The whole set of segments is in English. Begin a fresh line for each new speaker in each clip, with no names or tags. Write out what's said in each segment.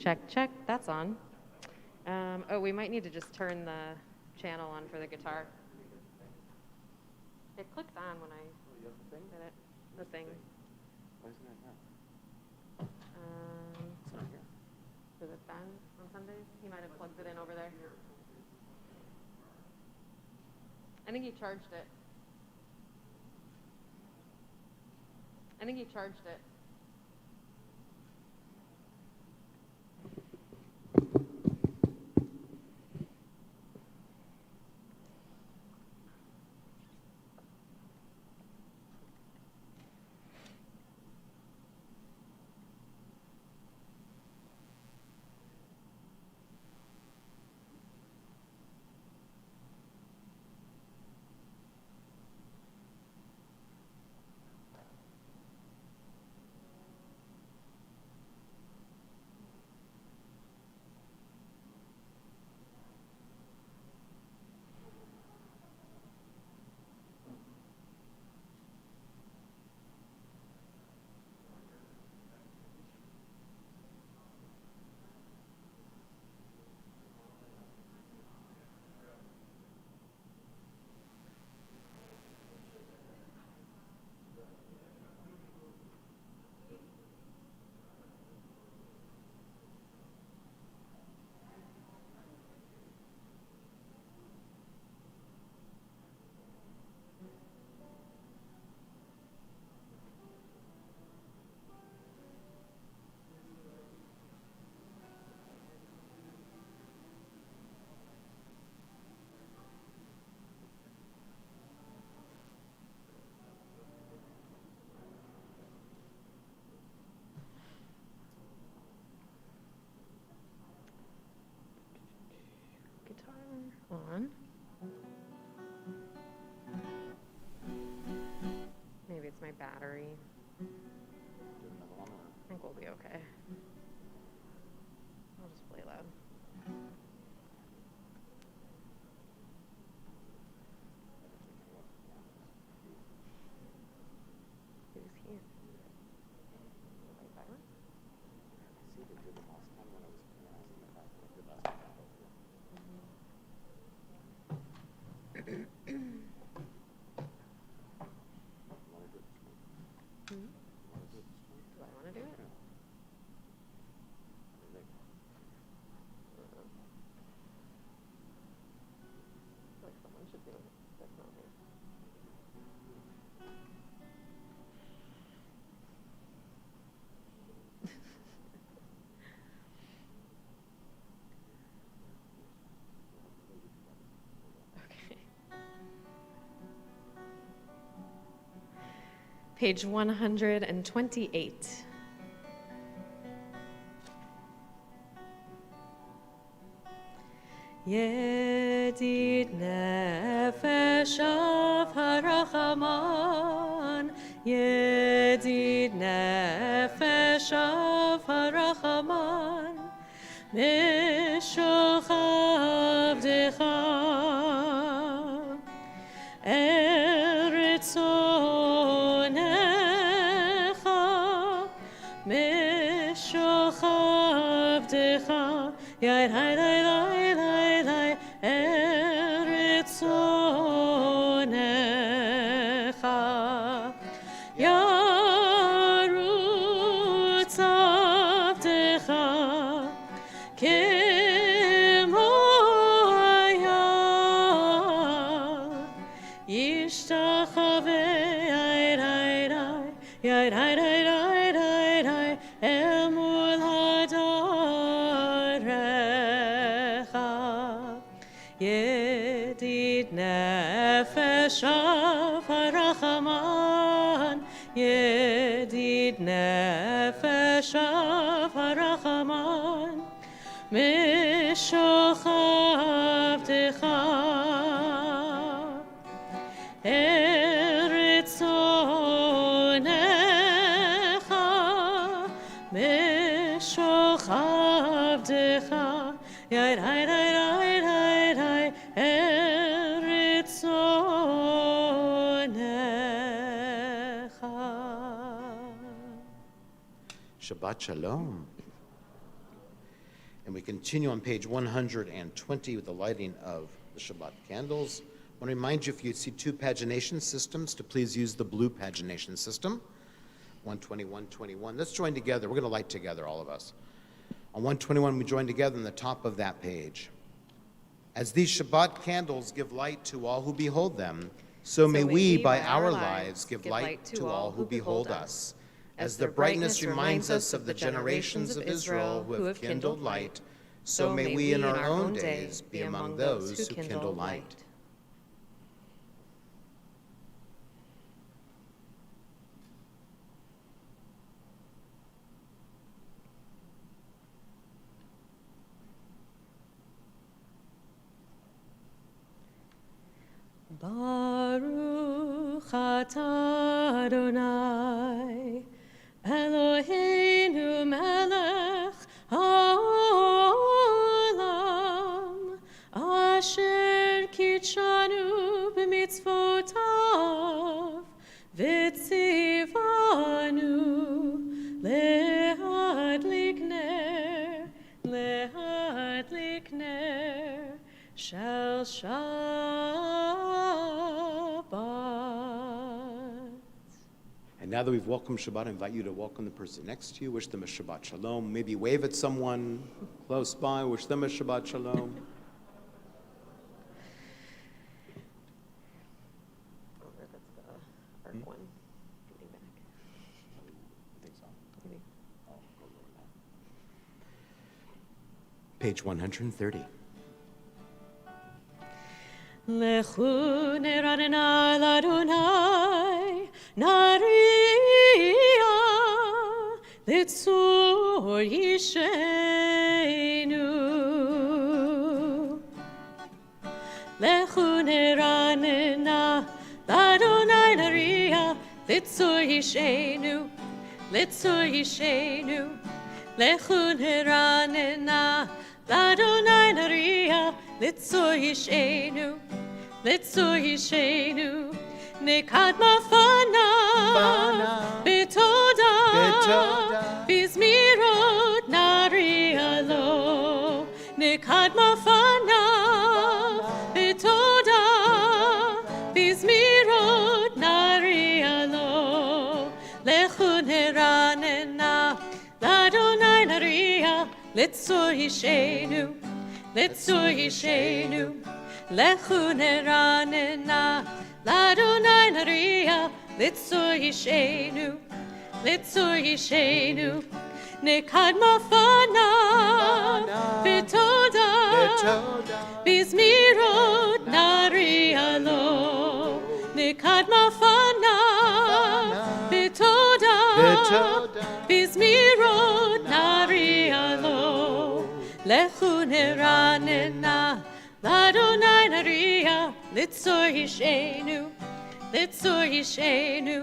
Check, check, that's on. Oh, we might need to just turn the channel on for the guitar. It clicked on when I did it. The thing.
Why isn't it now? It's not here.
Is it Ben on Sundays? He might have plugged it in over there. I think he charged it. On. Maybe it's my battery.
Do another one, or?
I think we'll be okay. I'll just play loud. Who's here? Right there?
I see they did it last time when I was in the back. They did last time.
Do I want to do it? I feel like someone should do it. That's not me. Okay. Page 128. Yedid nefesh av harachaman, Yedid nefesh av harachaman, Mishoch avdecha, Eretz onecha, Mishoch avdecha, Yai lai lai lai lai lai, Eretz onecha, Yarutz avdecha, Kemo hayah, Yishtachave, Yai lai lai, Yai lai lai lai lai lai, El mul hadarecha, Yedid nefesh av harachaman, Yedid nefesh av harachaman, Mishoch avdecha, Eretz onecha, Mishoch avdecha, Yai lai lai lai lai lai, Eretz onecha.
Shabbat Shalom. And we continue on page 120 with the lighting of the Shabbat candles. I want to remind you, if you see two pagination systems, to please use the blue pagination system. 120, 121. Let's join together. We're going to light together, all of us. On 121, we join together on the top of that page. As these Shabbat candles give light to all who behold them, so may we, by our lives, give light to all who behold us. As their brightness reminds us of the generations of Israel who have kindled light, so may we in our own days be among those who kindle light.
Baruch atah Adonai, Eloheinu melech haolam, asher kitshanu b'mitzvotav, v'tzivanu lehadlik ner shel Shabbat.
And now that we've welcomed Shabbat, I invite you to welcome the person next to you. Wish them a Shabbat Shalom. Maybe wave at someone close by. Wish them a Shabbat Shalom.
Oh, that's the arc one. Getting back.
I think so.
Maybe.
Oh, go lower now. Page 130.
Lechu neranena l'Adonai, nariya litzur yishenu. Lechu neranena l'Adonai, nariya litzur yishenu, litzur yishenu. Lechu neranena l'Adonai, nariya litzur yishenu. Litzur yishenu, nekadma fana, betoda, bizmirot narialo. Nekadma fana, betoda, bizmirot narialo. Lechu neranena, l'Adonai nariya, litzur yishenu, litzur yishenu. Lechu neranena, l'Adonai nariya, litzur yishenu, litzur yishenu. Nekadma fana, betoda, bizmirot nariya lo. Nekadma fana, betoda, bizmirot nariya lo. Lechu neranena, l'Adonai nariya, litzur yishenu, litzur yishenu.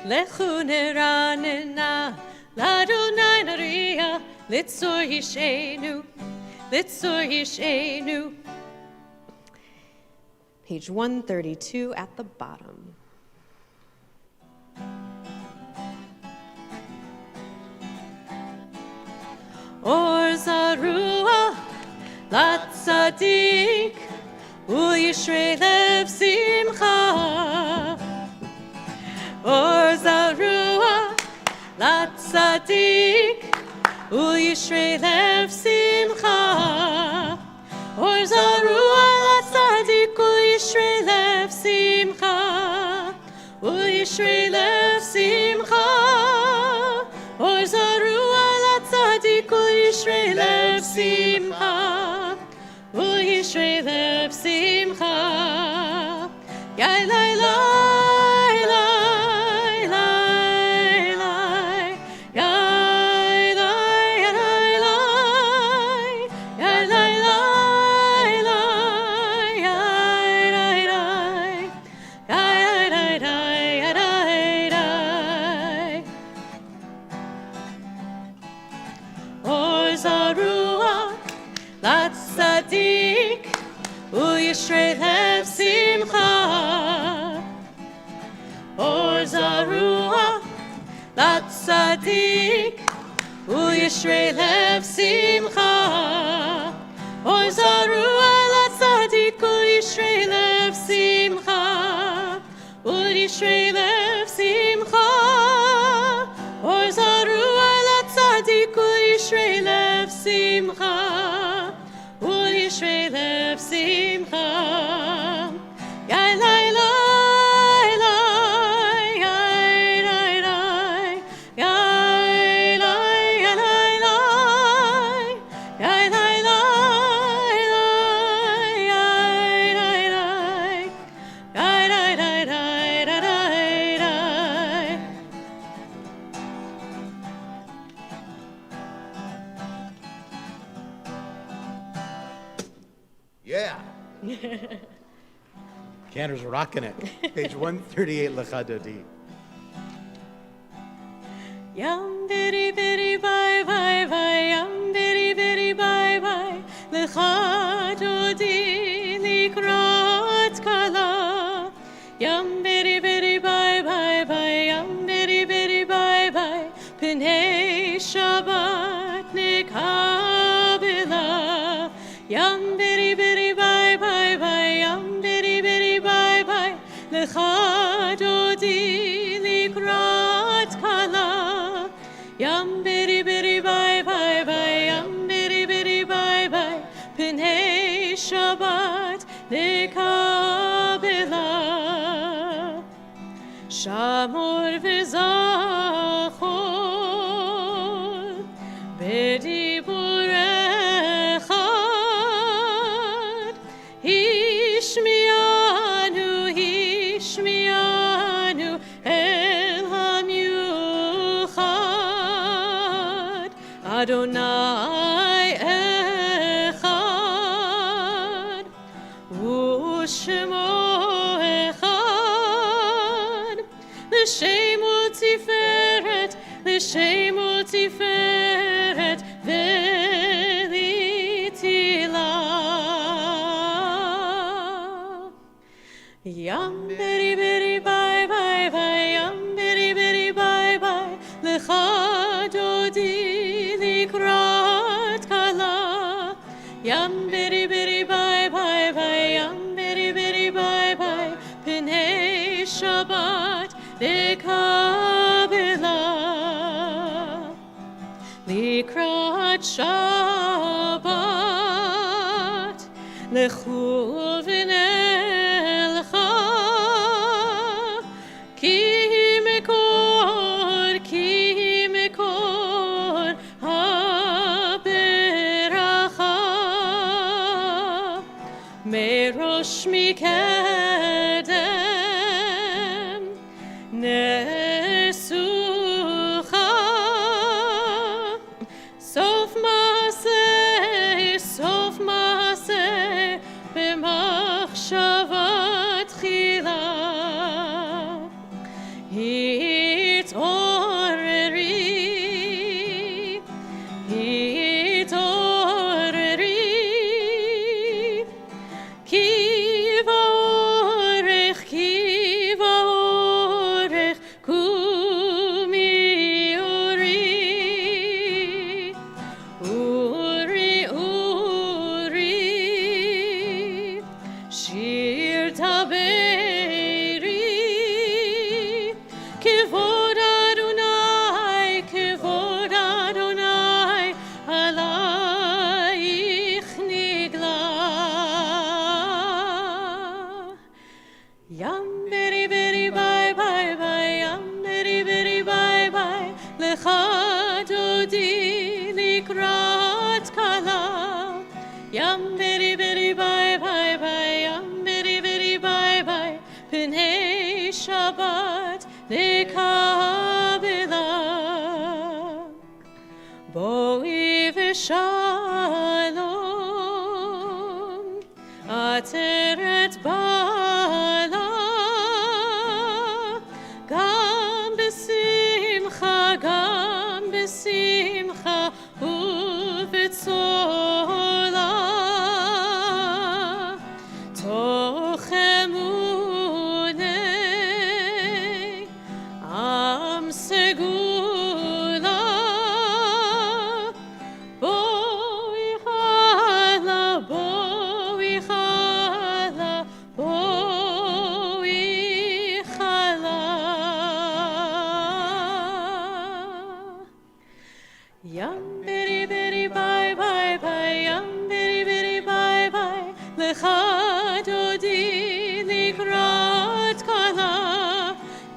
Lechu neranena, l'Adonai nariya, litzur yishenu, litzur yishenu. Page 132 at the bottom. Or zarua Latzadik Uyishrei lev simcha. Or zarua Latzadik Uyishrei lev simcha. Or zarua Latzadik Uyishrei lev simcha. Uyishrei lev simcha. Or zarua Latzadik Uyishrei lev simcha. Uyishrei lev simcha. Yai lai lai lai lai lai. Yai lai lai lai. Yai lai lai lai. Yai lai lai. Yai lai lai. Or zarua Latzadik Uyishrei lev simcha. Or zarua Latzadik Uyishrei lev simcha.
Canners are rocking it. Page 138, Lecha Dodi.
Yam beri beri bye bye bye, yam beri beri bye bye, lecha dodi likrat kala. Yam beri beri bye bye bye, yam beri beri bye bye, pnei Shabbat nekabela. Yam beri beri bye bye bye, yam beri beri bye bye, lecha dodi likrat kala. Yam beri beri bye bye bye, yam beri beri bye bye, pnei Shabbat nekabela. Shamor v'zachor b'dibur echad, hishmianu el hamiuchad, Adonai echad, u'shemo echad, l'shemo tiferet, l'shemo tiferet, ve'litila. Yam beri beri bye bye bye, yam beri beri bye bye, lecha dodi likrat kala. Yam beri beri bye bye bye, yam beri beri bye bye, pnei Shabbat nekabela. Likrat Shabbat lechu v'nelcha, ki mekor haberacha, merosh mikedem nesucha, sof maseh b'machshava tchila. Hitoreri, ki va'orech kumi uri, shir taberi, kevod Adonai, alayich nigla. Yam beri beri bye bye bye, yam beri beri bye bye, lecha dodi likrat kala. Yam beri beri bye bye bye, yam beri beri bye bye, pnei Shabbat nekabela. Boi v'shalom, ateret bala, gam besimcha u'betzola, toch emunei am segula. Boi chala. Yam beri beri bye bye bye, yam beri beri bye bye, lecha dodi likrat kala.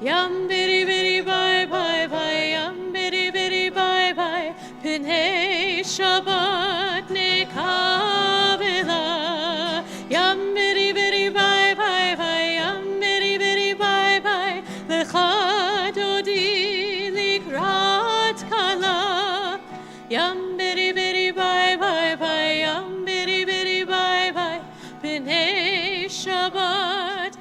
Yam beri beri bye bye bye, yam beri beri bye bye, pnei Shabbat nekabela. Yam beri beri bye bye bye, yam beri beri bye bye, lecha dodi likrat kala. Yam beri beri bye bye bye, yam beri beri bye bye, pnei Shabbat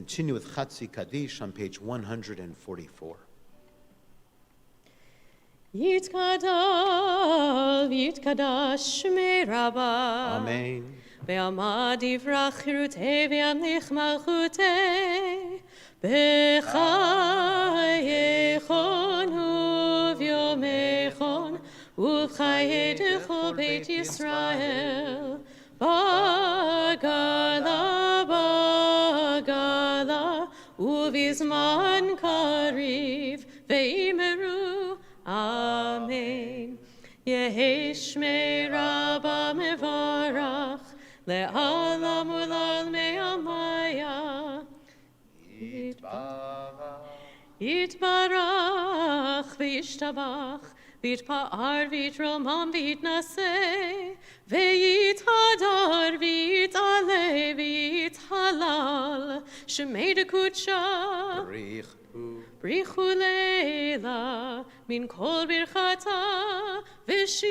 continue with Chatzi Kaddish on page 144.
Yitkadal v'yitkadash shmei Rabbah.
Amen.
Ve'amad yivrach chirutei ve'amlich malchutei. B'chayechon u'v'yomechon u'b'chayei d'chol Beit Yisrael. Bagala, bagala, uvizman kariv, veimeru, amen. Yehi shmei Rabba mevarach, le'alam ulal me'amaya. Yitbarach, v'yishtabach, v'yitpa'ar, v'yitromam, v'yitnaseh, v'yithadar, v'yit'aleh, v'yithalal, shemei dekutsha, brichu leila, min kol birchata, v'shirata,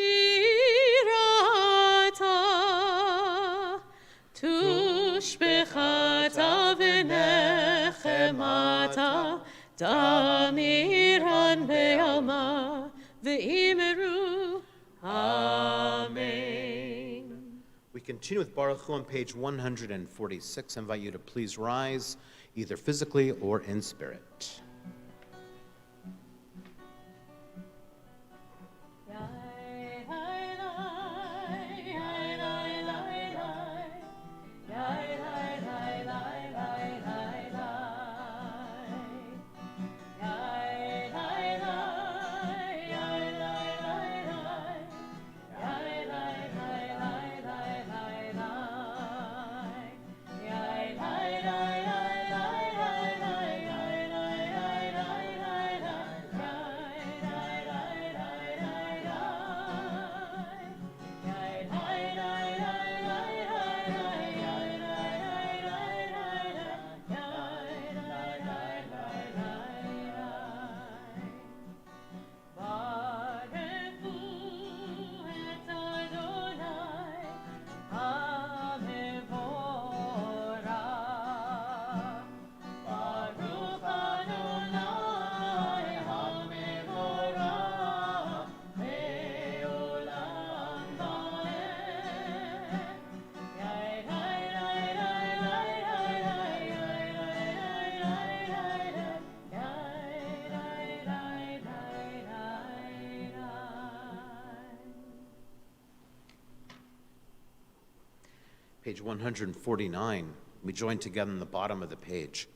tushbechata v'nechemata, damiran be'alma, v'imeru, amen.
We continue with Baruch Hu on page 146. I invite you to please rise, either physically or in spirit. Page 149, we join together in the bottom of the page.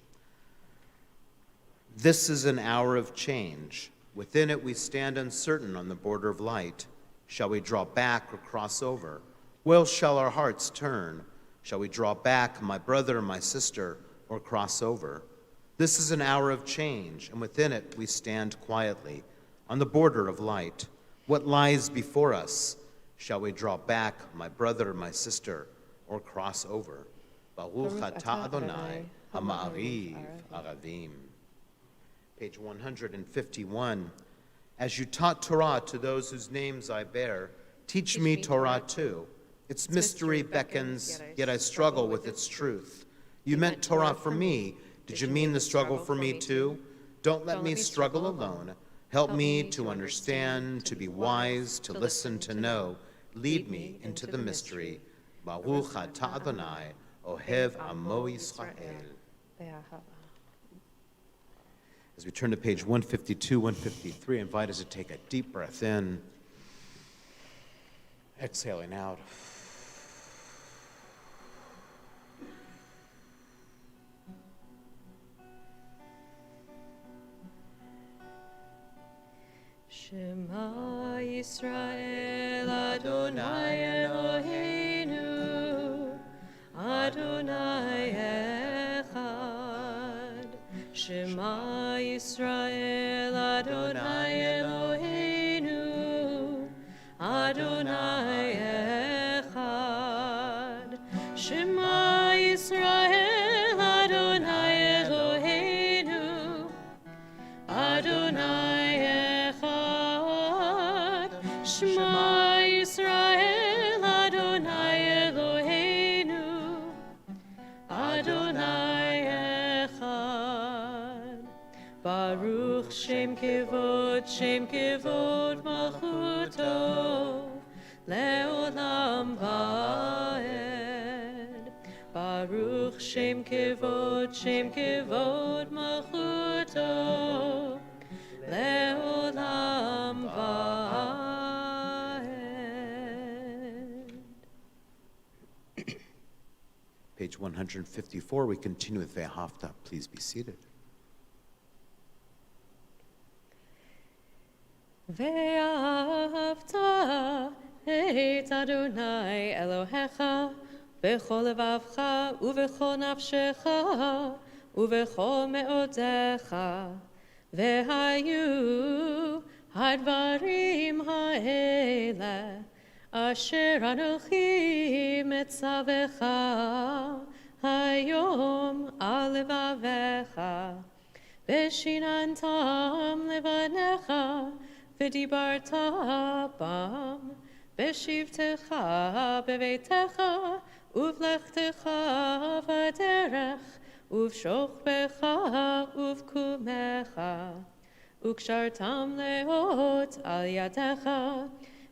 This is an hour of change. Within it we stand uncertain on the border of light. Shall we draw back or cross over? Where shall our hearts turn? Shall we draw back, my brother or my sister, or cross over? This is an hour of change, and within it we stand quietly on the border of light. What lies before us? Shall we draw back, my brother or my sister, or cross over? Baruch atah Adonai ha'ma'ariv aravim. Page 151. As you taught Torah to those whose names I bear, teach me Torah too. Its mystery beckons, yet I struggle with its truth. You meant Torah for me. Did you mean the struggle for me too? Don't let me struggle alone. Help me to understand, to be wise, to listen, to know. Lead me into the mystery. Baruch atah Adonai, ohev amo Yisrael. As we turn to page 152, 153, I invite us to take a deep breath in, exhaling out.
Shema Yisrael Adonai Eloheinu Adonai Echad. Shema Yisrael Adonai Eloheinu Adonai Echad. Shema Yisrael Adonai Eloheinu Adonai Echad. Shema Yisrael Adonai Eloheinu Adonai Echad. Shem Kivod Malchuto, Leolam Vaed. Baruch Shem Kivod Malchuto, Leolam Vaed.
Page 154, we continue with Ve'ahavta. Please be seated.
Ve'ahavta et Adonai Elohecha b'chol levavcha u'v'chol nafshecha u'v'chol me'odecha ve'hayu hadvarim ha'ele asher anochi metzavecha hayom al levavecha v'shinantam levanecha v'dibarta bam v'shivtecha beveitecha uvlechtecha v'derech uv'shochbecha uv'kumecha ukshartam leot al yadecha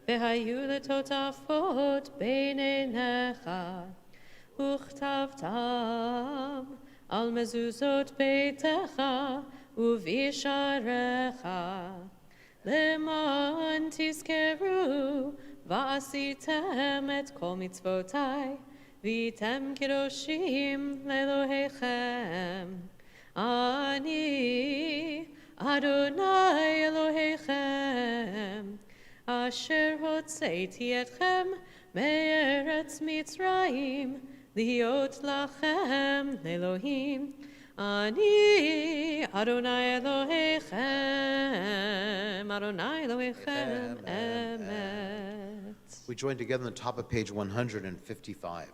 v'hayu letotafot beinenecha uchtavtam al mezuzot beitecha uv'isharecha Leman tizkeru va'asitem et kol mitzvotai v'item kidoshim le'Elohechem. Ani Adonai Elohechem asher hotzeiti etchem me'eretz Mitzrayim liot lachem le'Elohim. Ani Adonai Elohechem, Adonai Elohechem, Emet.
We join together on the top of page 155.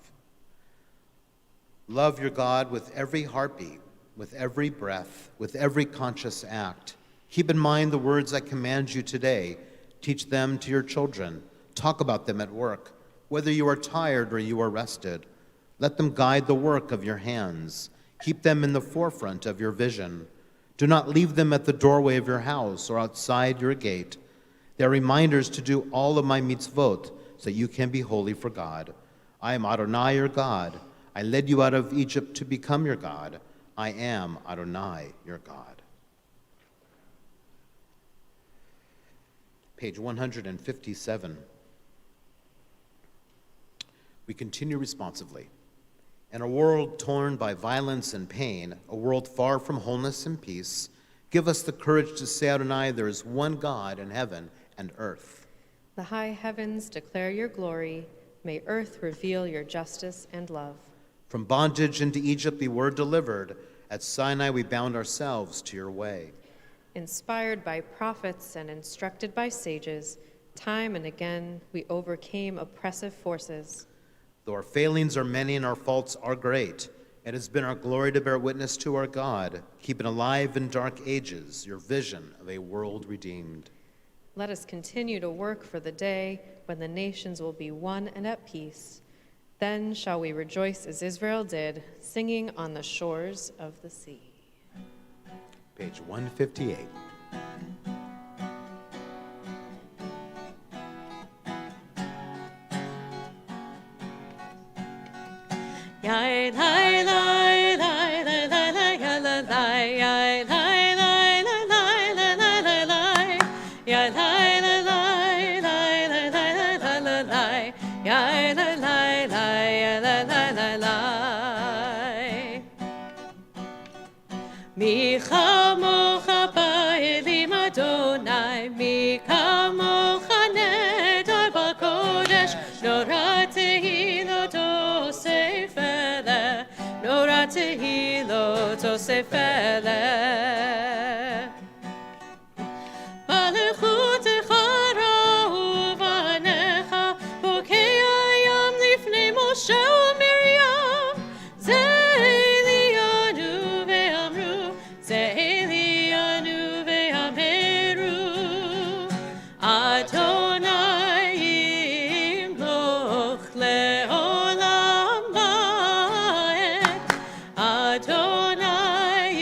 Love your God with every heartbeat, with every breath, with every conscious act. Keep in mind the words I command you today. Teach them to your children. Talk about them at work, whether you are tired or you are rested. Let them guide the work of your hands. Keep them in the forefront of your vision. Do not leave them at the doorway of your house or outside your gate. They are reminders to do all of my mitzvot so that you can be holy for God. I am Adonai your God. I led you out of Egypt to become your God. I am Adonai your God. Page 157. We continue responsively. In a world torn by violence and pain, a world far from wholeness and peace, give us the courage to say, Adonai, there is one God in heaven and earth.
The high heavens declare your glory. May earth reveal your justice and love.
From bondage into Egypt we were delivered. At Sinai we bound ourselves to your way.
Inspired by prophets and instructed by sages, time and again we overcame oppressive forces.
Though our failings are many and our faults are great, it has been our glory to bear witness to our God, keeping alive in dark ages your vision of a world redeemed.
Let us continue to work for the day when the nations will be one and at peace. Then shall we rejoice as Israel did, singing on the shores of the sea.
Page 158.
Yai lai lai lai lai lai lai ya la lai yai lai lai lai lai lai lai lai lai yai lai lai lai lai lai lai lai lai lai yai lai lai lai ya la lai lai lai mi chamocha ba'elim Adonai mi kamocha nedar b'kodesh nora tehilot osefele nora tehilot osefele malechutecha ra'u v'anecha bokei hayam lifnei Moshe u'Miriam ze'elianu ve'amru ze'elianu ve'ameru Adonai yimloch le'olam va'ed Adonai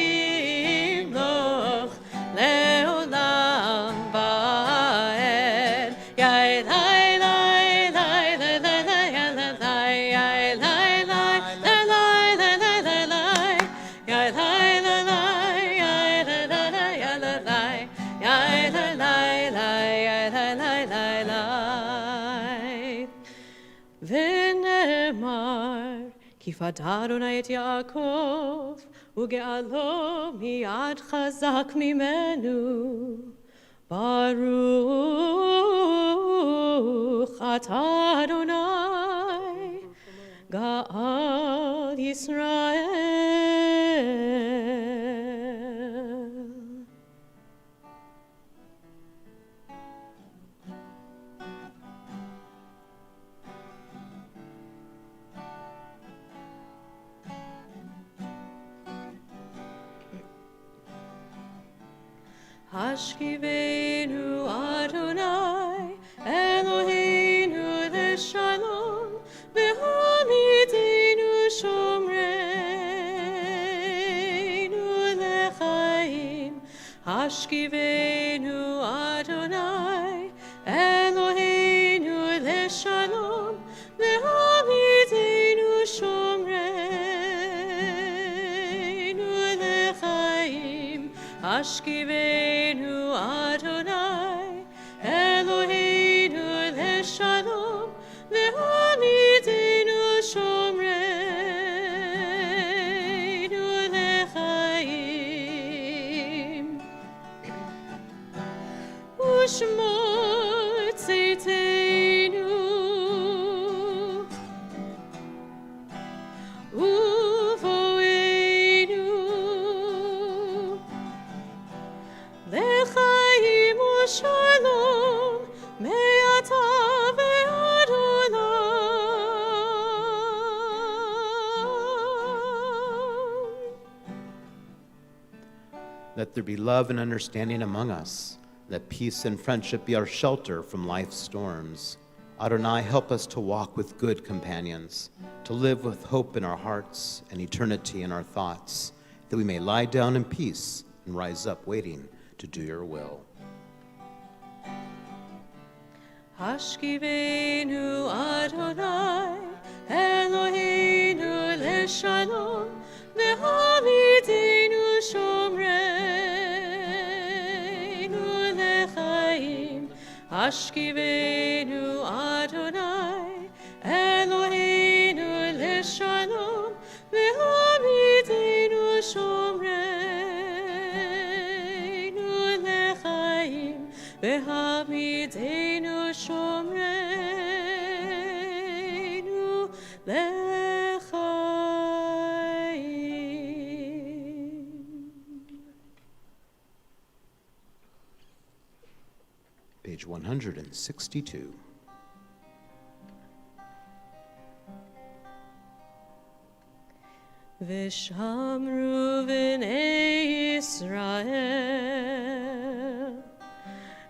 כי פדה אדוני את יעקב, וגאלו מיד חזק ממנו. ברוך אתה אדוני, גאל ישראל. השכיבנו אדוני אלוהינו לשלום, והעמידנו שומרנו לחיים. השכיבנו אדוני אלוהינו לשלום, והעמידנו שומרנו לחיים. השכיבנו אדוני אלוהינו לשלום, והעמידנו שומרנו לחיים. ושמור צאתנו לחיים ושלום מעתה ועד עולם.
Let there be love and understanding among us. Let peace and friendship be our shelter from life's storms. Adonai, help us to walk with good companions, to live with hope in our hearts and eternity in our thoughts, that we may lie down in peace and rise up waiting to do your will.
השכיבנו אדוני אלוהינו לשלום, והעמידנו שומרנו לחיים. השכיבנו אדוני אלוהינו לשלום, והעמידנו שומרנו לחיים. והעמידנו שומרנו לחיים.
Page 162.
ושמרו בני ישראל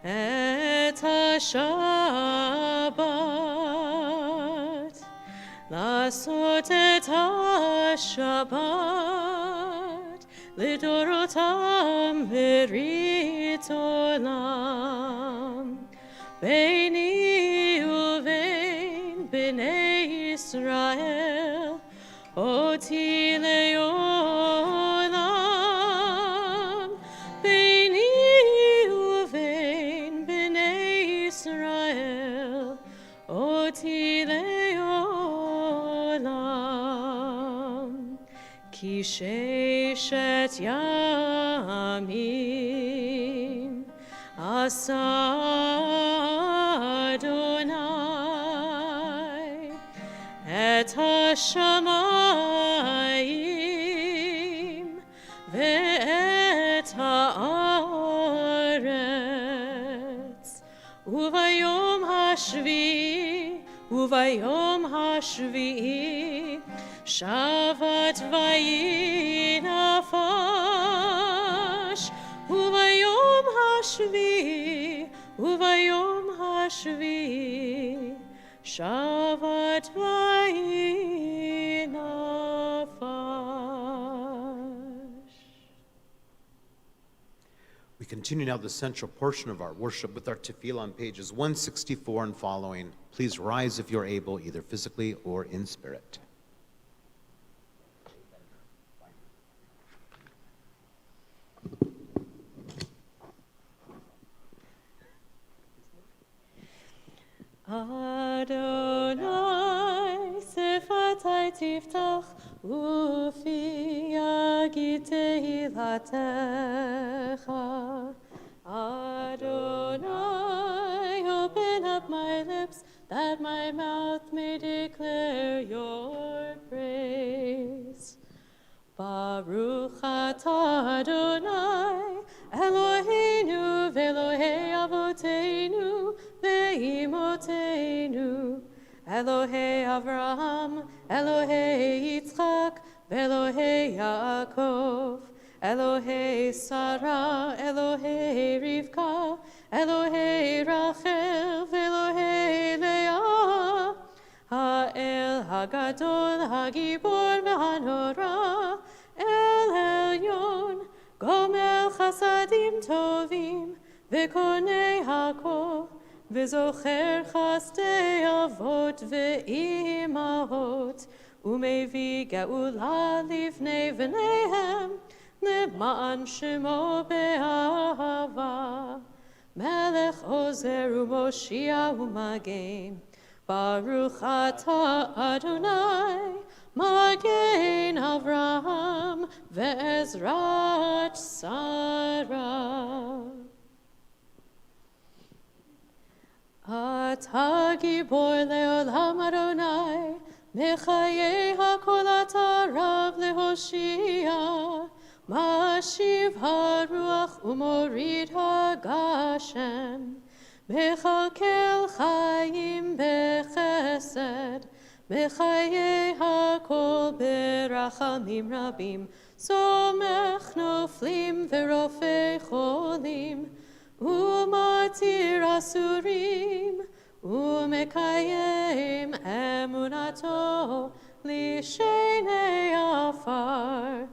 את השבת, לעשות את השבת לדורותם ברית עולם. ביני ובין בני ישראל אותי לעולם. ביני ובין בני ישראל אותי לעולם. כי ששת ימים עשה אדוני את השמיים ואת הארץ. וביום השביעי שבת ויהי נפש. וביום השביעי שבת ויהי נפש.
We continue now the central portion of our worship with our tefillah on pages 164 and following. Please rise if you're able, either physically or in spirit.
Adonai, Sefatai תפתח, ופי יגיד תהילתך. Adonai, open up my lips, that my mouth may declare your praise. Baruch atah Adonai, Eloheinu ve'Elohei avoteinu ve'imotenu, Elohei Avraham, Elohei Yitzchak, ve'Elohei Yaakov, Elohei Sarah, Elohei Rivka, Elohei Rachel, Elohei Leah, Ha'el Hagadol, Hagibor v'Hanora, El Elyon, Gomel Chasadim Tovim, V'konei Hakol, V'zocher Chasdei Avot V'imahot, Umevi Geula Livnei V'neihem, למען שמו באהבה, מלך עוזר ומושיע ומגן, ברוך אתה אדוני, מגן אברהם ועזרת שרה. אתה גיבור לעולם אדוני, מחיי הכל אתה רב להושיע, משיב הרוח ומוריד הגשם, מכלכל חיים בחסד, בחיי הכל ברחמים רבים, סומך נופלים ורופא חולים, ומתיר אסורים, ומקיים אמונתו לשני עפר.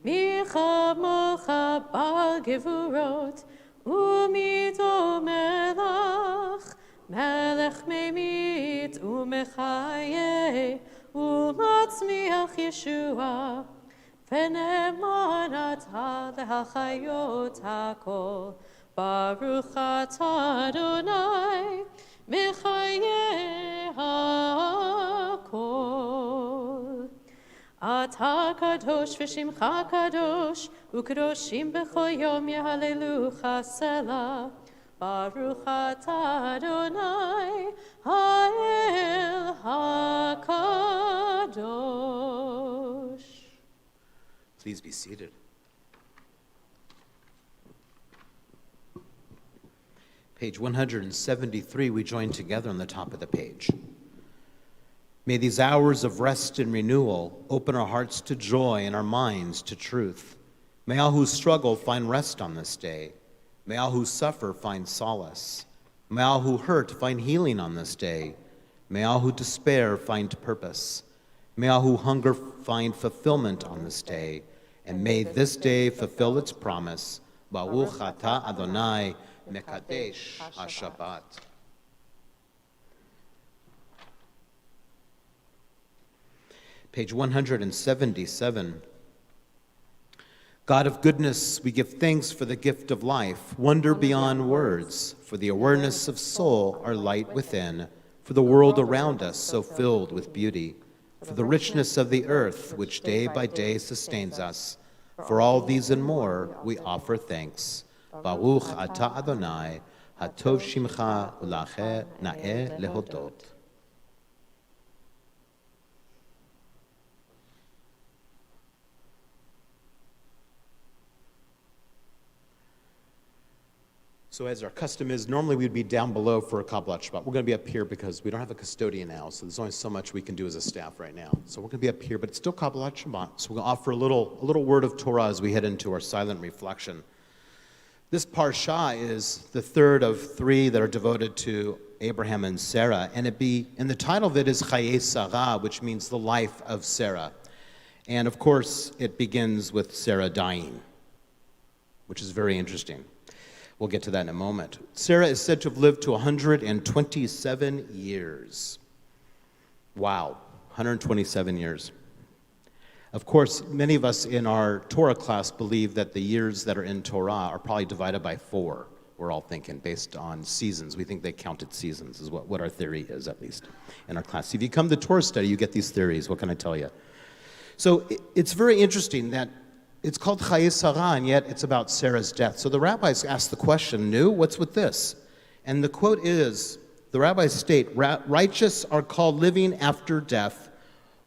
מי כמוך בעל גבורות, ומי דומה לך, מלך ממית ומחיה, ומצמיח ישועה, ונאמן אתה להחיות הכל. ברוך אתה אדוני, מחיה הכל. אתה קדוש ושמך קדוש, וקדושים בכל יום יהללוך סלה. ברוך אתה אדוני, האל הקדוש.
Please be seated. Page 173, we join together on the top of the page. May these hours of rest and renewal open our hearts to joy and our minds to truth. May all who struggle find rest on this day. May all who suffer find solace. May all who hurt find healing on this day. May all who despair find purpose. May all who hunger find fulfillment on this day. And may this day fulfill its promise. Baruch atah Adonai, Mekadesh HaShabbat. Page 177. God of goodness, we give thanks for the gift of life, wonder beyond words, for the awareness of soul, our light within, for the world around us so filled with beauty, for the richness of the earth which day by day sustains us. For all these and more, we offer thanks. Baruch atah Adonai, hatov shimcha ulacheh na'eh lehodot. So as our custom is, normally we'd be down below for a Kabbalat Shabbat. We're going to be up here because we don't have a custodian now, so there's only so much we can do as a staff right now. So we're going to be up here, but it's still Kabbalat Shabbat. So we're going to offer a little word of Torah as we head into our silent reflection. This parsha is the third of three that are devoted to Abraham and Sarah, and the title of it is Chayei Sarah, which means the life of Sarah. And of course, it begins with Sarah dying, which is very interesting. We'll get to that in a moment. Sarah is said to have lived to 127 years. Wow, 127 years. Of course, many of us in our Torah class believe that the years that are in Torah are probably divided by 4, we're all thinking, based on seasons. We think they counted seasons, is what our theory is, at least, in our class. If you come to Torah study, you get these theories. What can I tell you? So it's very interesting that it's called Chayei Sarah, and yet it's about Sarah's death. So the rabbis ask the question, "Nu, what's with this?" And the quote is, the rabbis state, "Righteous are called living after death,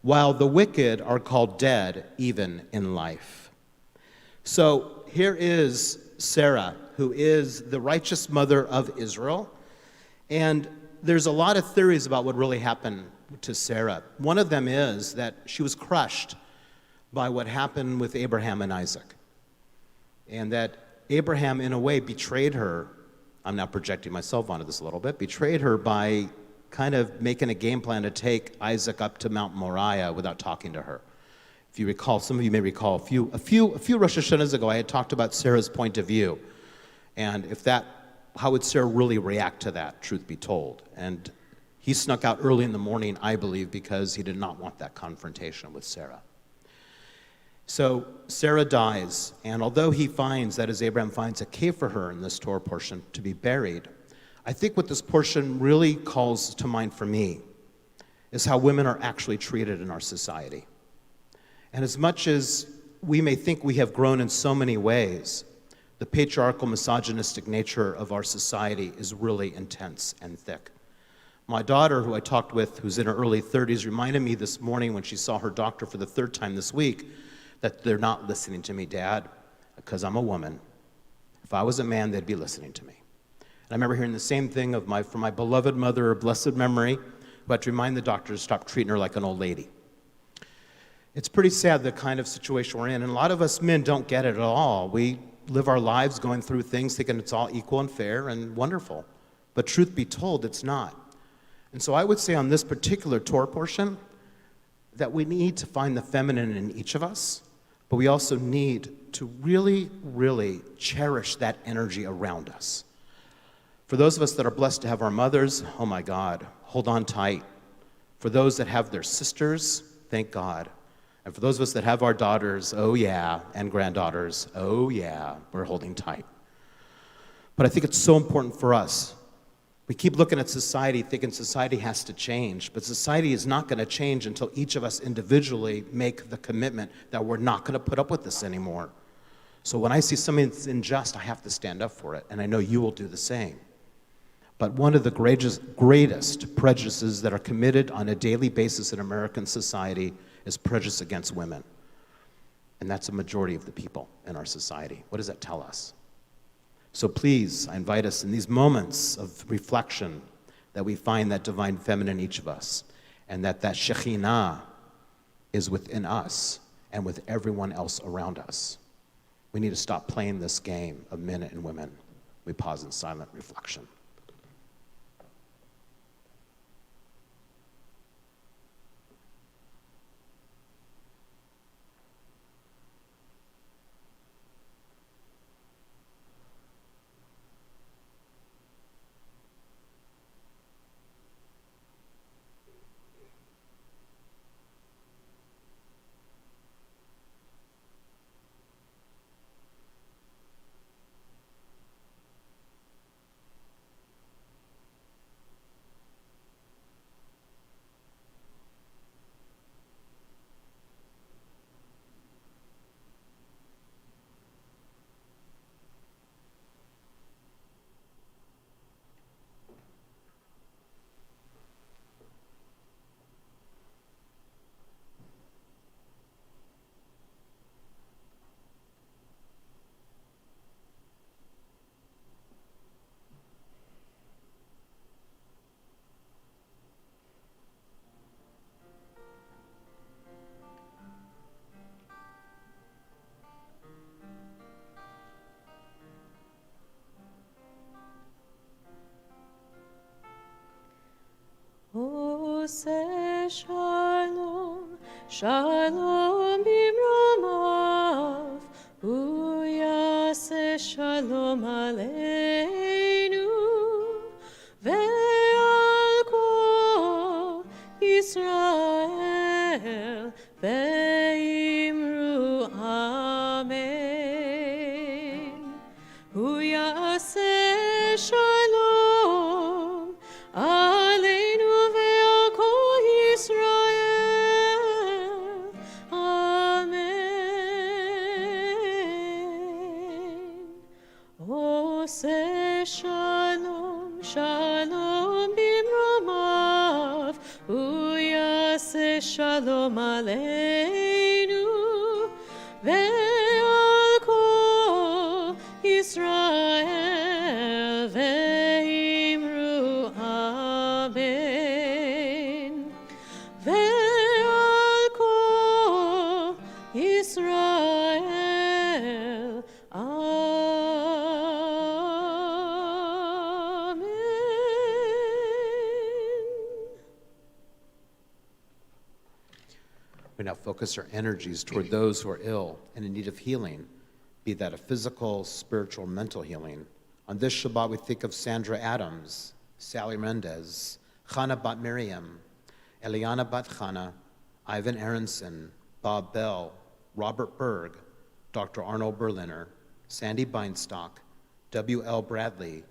while the wicked are called dead even in life." So here is Sarah, who is the righteous mother of Israel. And there's a lot of theories about what really happened to Sarah. One of them is that she was crushed by what happened with Abraham and Isaac. And that Abraham, in a way, betrayed her. I'm now projecting myself onto this a little bit. Betrayed her by kind of making a game plan to take Isaac up to Mount Moriah without talking to her. If you recall, some of you may recall, a few Rosh Hashanahs ago, I had talked about Sarah's point of view. And how would Sarah really react to that, truth be told? And he snuck out early in the morning, I believe, because he did not want that confrontation with Sarah. So Sarah dies, and although he finds, that is, Abraham finds a cave for her in this Torah portion to be buried, I think what this portion really calls to mind for me is how women are actually treated in our society. And as much as we may think we have grown in so many ways, the patriarchal, misogynistic nature of our society is really intense and thick. My daughter, who I talked with, who's in her early 30s, reminded me this morning when she saw her doctor for the 3rd time this week that they're not listening to me, Dad, because I'm a woman. If I was a man, they'd be listening to me. And I remember hearing the same thing from my beloved mother of blessed memory, who had to remind the doctor to stop treating her like an old lady. It's pretty sad, the kind of situation we're in, and a lot of us men don't get it at all. We live our lives going through things thinking it's all equal and fair and wonderful. But truth be told, it's not. And so I would say on this particular Torah portion that we need to find the feminine in each of us, but we also need to really, really cherish that energy around us. For those of us that are blessed to have our mothers, oh my God, hold on tight. For those that have their sisters, thank God. And for those of us that have our daughters, oh yeah, and granddaughters, oh yeah, we're holding tight. But I think it's so important for us. We keep looking at society, thinking society has to change, but society is not going to change until each of us individually make the commitment that we're not going to put up with this anymore. So when I see something that's unjust, I have to stand up for it, and I know you will do the same. But one of the greatest prejudices that are committed on a daily basis in American society is prejudice against women. And that's a majority of the people in our society. What does that tell us? So please, I invite us in these moments of reflection that we find that divine feminine in each of us, and that Shekhinah is within us and with everyone else around us. We need to stop playing this game of men and women. We pause in silent reflection.
Ose shalom, shalom bimromav, uyase shalom aleinu, ve'al kol Yisrael, ve'imru amen. Uyase ושלום עלינו ועל כל ישראל ואמרו אמן ועל כל ישראל
We now focus our energies toward those who are ill and in need of healing, be that a physical, spiritual, mental healing. On this Shabbat, we think of Sandra Adams, Sally Mendez, Chana Bat Miriam, Eliana Bat Chana, Ivan Aronson, Bob Bell, Robert Berg, Dr. Arnold Berliner, Sandy Beinstock, W.L. Bradley,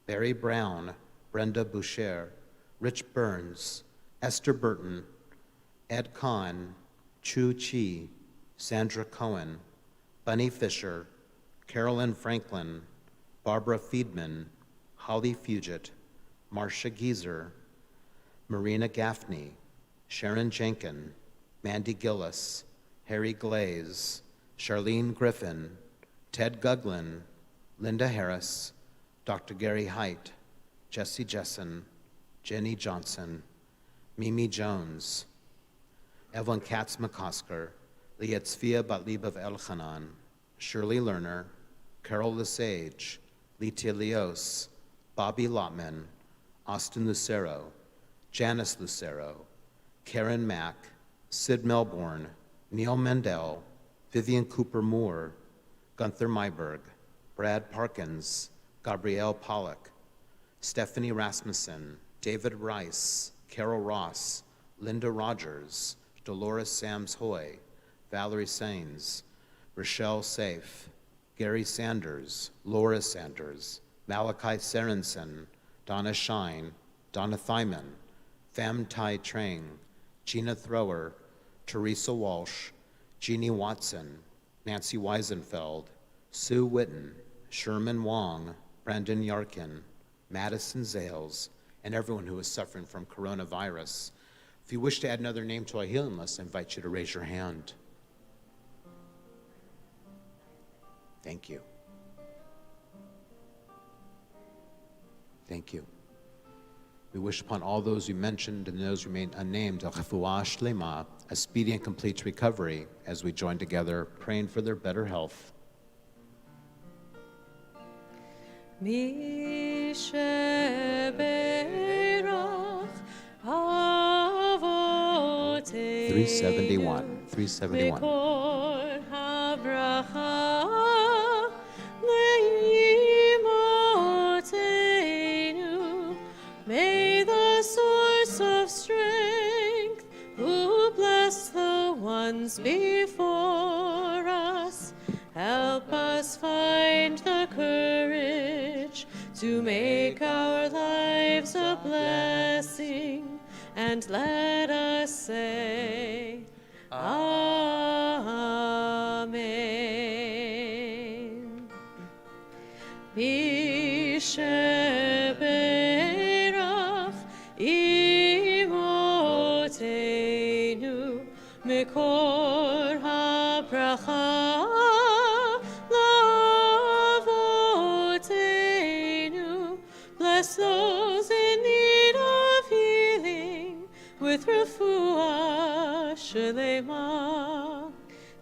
Barry Brown, Brenda Boucher, Rich Burns, Esther Burton, Ed Kahn, Chu Chi, Sandra Cohen, Bunny Fisher, Carolyn Franklin, Barbara Fiedman, Holly Fugit, Marcia Gieser, Marina Gaffney, Sharon Jenkin, Mandy Gillis, Harry Glaze, Charlene Griffin, Ted Guglin, Linda Harris, Dr. Gary Height, Jesse Jessen, Jenny Johnson, Mimi Jones, Evelyn Katz McCosker, Lietzvia Batlibav Elchanan, Shirley Lerner, Carol Lesage, Litia Leos, Bobby Lotman, Austin Lucero, Janice Lucero, Karen Mack, Sid Melbourne, Neil Mendel, Vivian Cooper Moore, Gunther Mayberg, Brad Parkins, Gabrielle Pollock, Stephanie Rasmussen, David Rice, Carol Ross, Linda Rogers, Dolores Sams Hoy, Valerie Sains, Rochelle Safe, Gary Sanders, Laura Sanders, Malachi Sorensen, Donna Shine, Donna Thyman, Pham Tai Trang, Gina Thrower, Teresa Walsh, Jeannie Watson, Nancy Weisenfeld, Sue Witten, Sherman Wong, Brandon Yarkin, Madison Zales, and everyone who is suffering from coronavirus. If you wish to add another name to our healing list, I invite you to raise your hand. Thank you. Thank you. We wish upon all those you mentioned and those who remain unnamed, a refuah shlema, a speedy and complete recovery, as we join together praying for their better health.
מי שברך אבותינו
371. 371.
מקור הברכה לאמותינו. May the source of strength, who bless the ones before us, help us find the courage to make our lives a blessing, and let us say, Amen. Misheberach imotenu mekor habracha lavotenu. Bless those in need of healing with refuah shlema,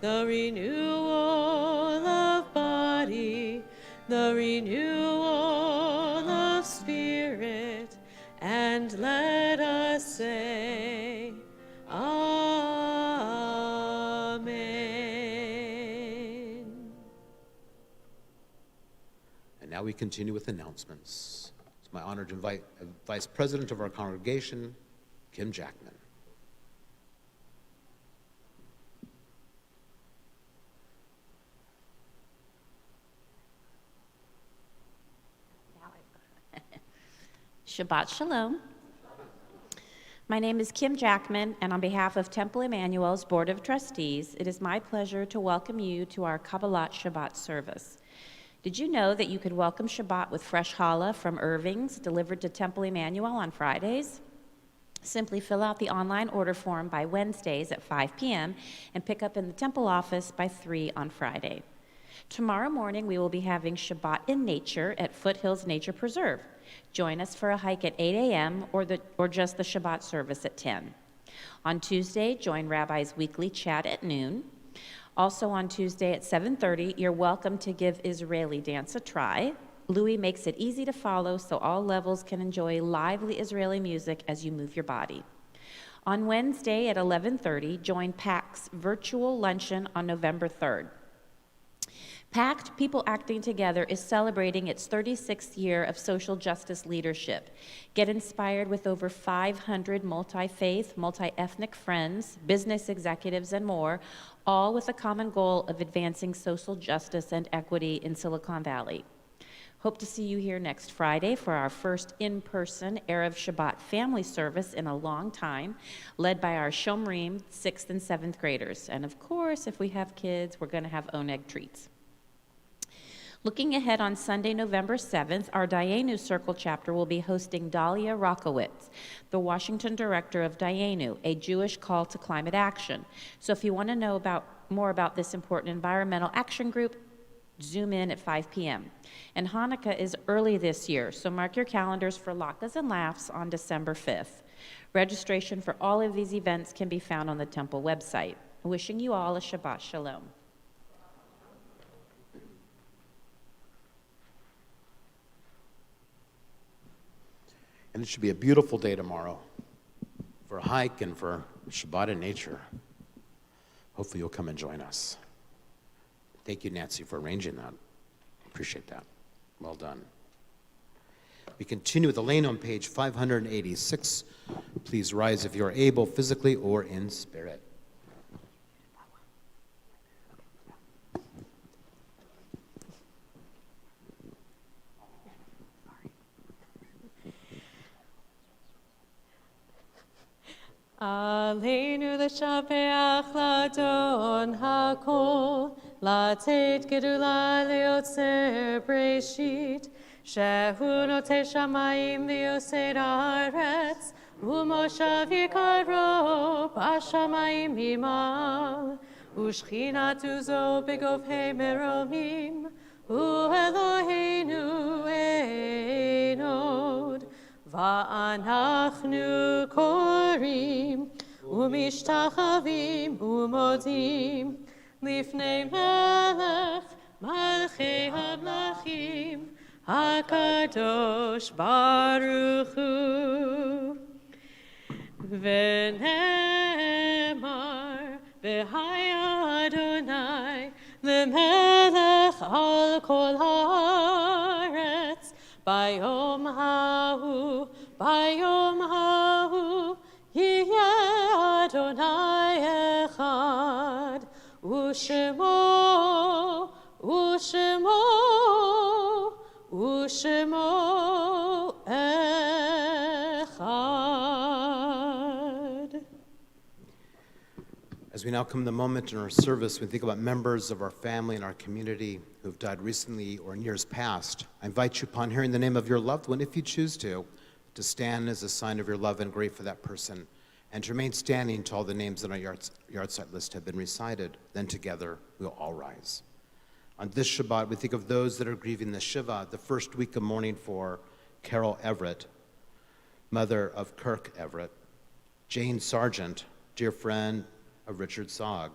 the renewal of body, the renewal of spirit, and let us say, Amen.
And now we continue with announcements. It's my honor to invite Vice President of our congregation, Kim Jackman.
Shabbat Shalom. My name is Kim Jackman, and on behalf of Temple Emanu-El's Board of Trustees, it is my pleasure to welcome you to our Kabbalat Shabbat Service. Did you know that you could welcome Shabbat with fresh challah from Irving's delivered to Temple Emanu-El on Fridays? Simply fill out the online order form by Wednesdays at 5 p.m. and pick up in the temple office by 3 on Friday. Tomorrow morning, we will be having Shabbat in Nature at Foothills Nature Preserve. Join us for a hike at 8 a.m. or just the Shabbat service at 10. On Tuesday, join Rabbi's weekly chat at noon. Also on Tuesday at 7:30, you're welcome to give Israeli dance a try. Louis makes it easy to follow so all levels can enjoy lively Israeli music as you move your body. On Wednesday at 11:30, join PAC's virtual luncheon on November 3rd. PACT, People Acting Together, is celebrating its 36th year of social justice leadership. Get inspired with over 500 multi-faith, multi-ethnic friends, business executives, and more, all with a common goal of advancing social justice and equity in Silicon Valley. Hope to see you here next Friday for our first in-person Erev Shabbat family service in a long time, led by our Shomrim 6th and 7th graders. And of course, if we have kids, we're going to have oneg treats. Looking ahead on Sunday, November 7th, our Dayenu Circle chapter will be hosting Dahlia Rockowitz, the Washington director of Dayenu, a Jewish call to climate action. So if you want to know more about this important environmental action group, Zoom in at 5 p.m. And Hanukkah is early this year, so mark your calendars for latkes and laughs on December 5th. Registration for all of these events can be found on the Temple website. Wishing you all a Shabbat Shalom.
And it should be a beautiful day tomorrow for a hike and for Shabbat in nature. Hopefully you'll come and join us. Thank you, Nancy, for arranging that. Appreciate that. Well done. We continue with Elaine on page 586. Please rise if you are able, physically or in spirit.
Aleinu l'shapeach l'adon hakol, לתת גדולה ליוצר בראשית, שהוא נוטה שמיים ויוסד הארץ, ומושב יקרו בשמיים ממעל, ושכינתו זו בגובהי מרומים, הוא אלוהינו אין עוד. ואנחנו קוראים ומשתחווים ומודים לפני מלך מלכי המלכים הקדוש ברוך הוא. ונאמר והיה אדוני למלך על כל הארץ ביום ההוא יהיה אדוני אחד ושמו אחד.
As we now come to the moment in our service, we think about members of our family and our community who have died recently or in years past. I invite you, upon hearing the name of your loved one, if you choose to stand as a sign of your love and grief for that person, and to remain standing until all the names on our yard-site list have been recited. Then together, we'll all rise. On this Shabbat, we think of those that are grieving the Shiva, the first week of mourning for Carol Everett, mother of Kirk Everett, Jane Sargent, dear friend of Richard Sogg.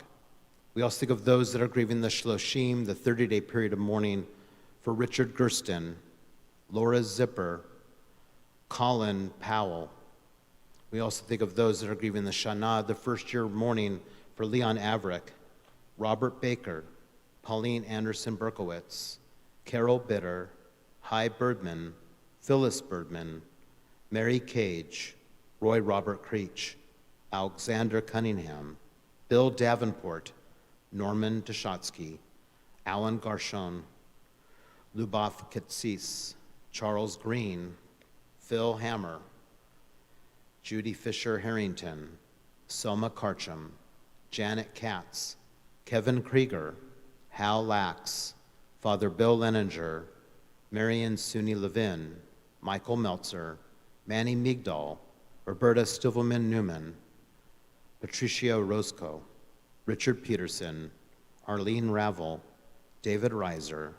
We also think of those that are grieving the Shloshim, the 30-day period of mourning for Richard Gersten, Laura Zipper, Colin Powell. We also think of those that are grieving the Shana, the first year of mourning for Leon Averick, Robert Baker, Pauline Anderson Berkowitz, Carol Bitter, Hy Birdman, Phyllis Birdman, Mary Cage, Roy Robert Creech, Alexander Cunningham, Bill Davenport, Norman Deshotsky, Alan Garshon, Luboth Kitsis, Charles Green, Phil Hammer, Judy Fisher Harrington, Selma Karcham, Janet Katz, Kevin Krieger, Hal Lax, Father Bill Leninger, Marion Suni Levin, Michael Meltzer, Manny Migdal, Roberta Stivelman Newman, Patricia Roscoe, Richard Peterson, Arlene Ravel, David Reiser,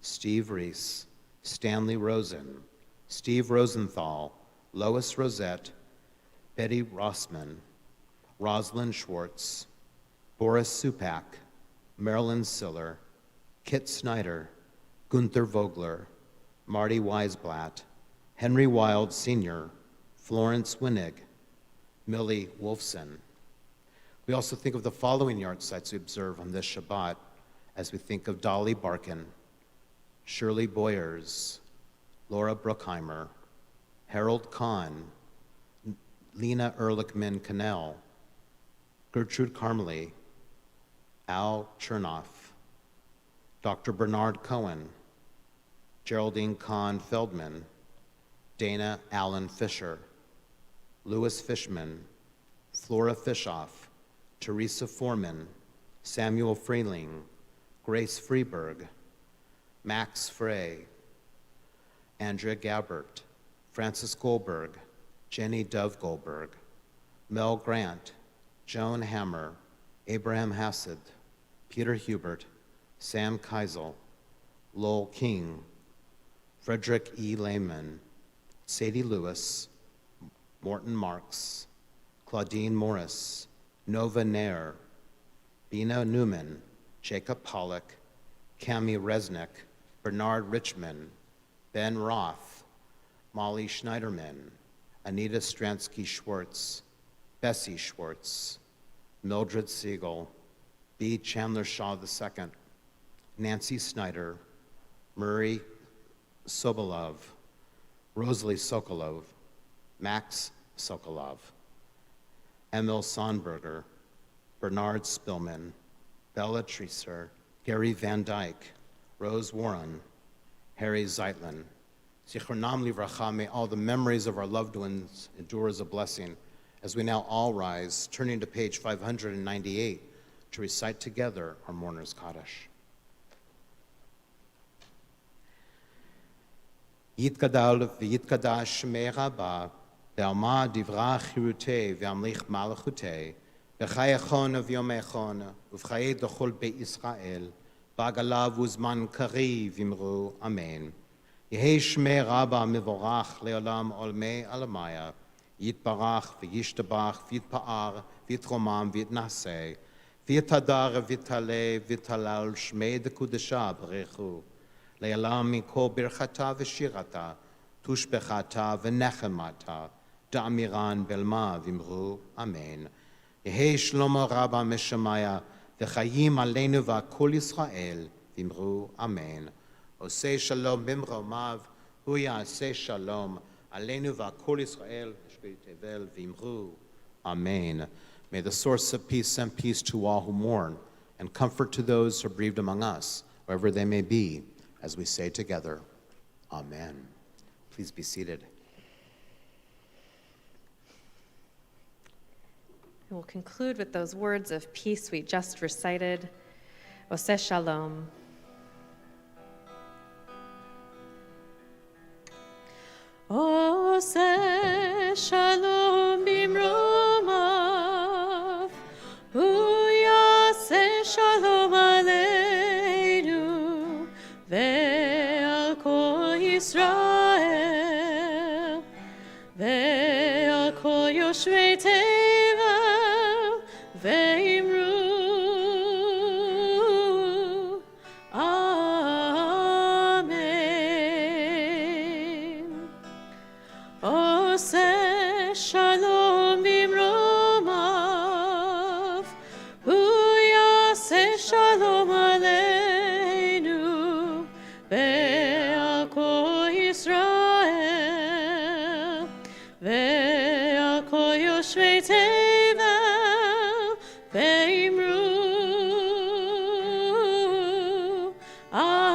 Steve Reese, Stanley Rosen, Steve Rosenthal, Lois Rosette, Betty Rossman, Rosalind Schwartz, Boris Supak, Marilyn Siller, Kit Snyder, Gunther Vogler, Marty Weisblatt, Henry Wild Sr., Florence Winnig, Millie Wolfson. We also think of the following yard sites we observe on this Shabbat as we think of Dolly Barkin, Shirley Boyers, Laura Bruckheimer, Harold Kahn, Lena Ehrlichman Cannell, Gertrude Carmely, Al Chernoff, Dr. Bernard Cohen, Geraldine Kahn Feldman, Dana Allen Fisher, Louis Fishman, Flora Fischoff, Teresa Foreman, Samuel Freeling, Grace Freeberg, Max Frey, Andrea Gabbert, Francis Goldberg, Jenny Dove Goldberg, Mel Grant, Joan Hammer, Abraham Hassad, Peter Hubert, Sam Keisel, Lowell King, Frederick E. Lehman, Sadie Lewis, Morton Marks, Claudine Morris, Nova Nair, Bina Newman, Jacob Pollock, Cami Resnick, Bernard Richmond, Ben Roth, Molly Schneiderman, Anita Stransky Schwartz, Bessie Schwartz, Mildred Siegel, B. Chandler Shaw II, Nancy Snyder, Murray Sobolov, Rosalie Sokolov, Max Sokolov, Emil Sonberger, Bernard Spillman, Bella Treaser, Gary Van Dyke, Rose Warren, Harry Zeitlin. Zichronam livracha, may all the memories of our loved ones endure as a blessing, as we now all rise, turning to page 598 to recite together our Mourner's Kaddish. Yitgadal v'yitkadash shmei rabba, ve'alma divra chirutei ve'amlich malachutei, v'chayachon v'yomechon, uv'chayei d'chol be'Yisrael, ba'agalav uzman kari v'imru, amen. Yehei shmei rabba mivorach le'olam olmei alamaya, yitbarach v'yishtabach v'yitpa'ar v'yitromam v'yitnaseh, v'yitadar v'yitaleh v'yitalal shmei dekudesha b'rechu, Le'alam mikol birchata v'shirata, tushbechata v'nechemata, da'amiran belma v'imru, amen. Yehei shlomo rabba meshamaya, v'chayim aleinu v'akol Yisrael, v'imru, amen. Osei shalom bimromav, hu ya'aseh shalom, aleinu v'akol Yisrael, shbei tevel, v'imru, amen. May the source of peace send peace to all who mourn, and comfort to those who are bereaved among us, wherever they may be, as we say together, amen. Please be seated.
And we'll conclude with those words of peace we just recited, Oseh Shalom. Oseh Shalom bimromav, hu yaseh shalom aleinu, ve'al kol Yisrael, ve'al kol yoshvei tevel, ve'imru, amen. Oseh shalom bimromav, hu yaseh shalom aleinu, ve'al kol Yisrael, ve'al kol yoshvei tevel, ve'imru, amen.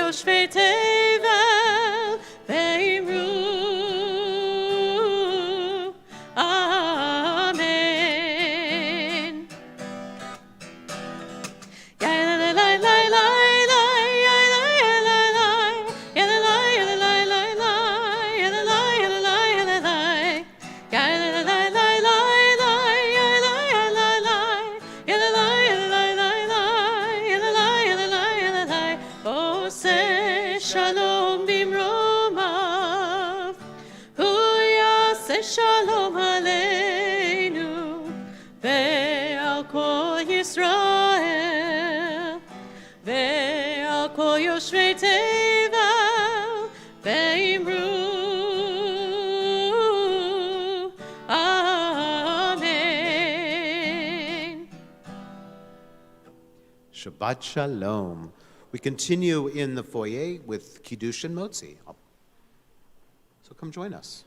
יושבי תבל ואמרו אמן. עושה שלום במרומיו, הוא יעשה שלום עלינו ועל כל ישראל ועל כל יושבי תבל ואמרו אמן.
Shabbat Shalom. We continue in the foyer with Kiddush and Motzi. So come join us.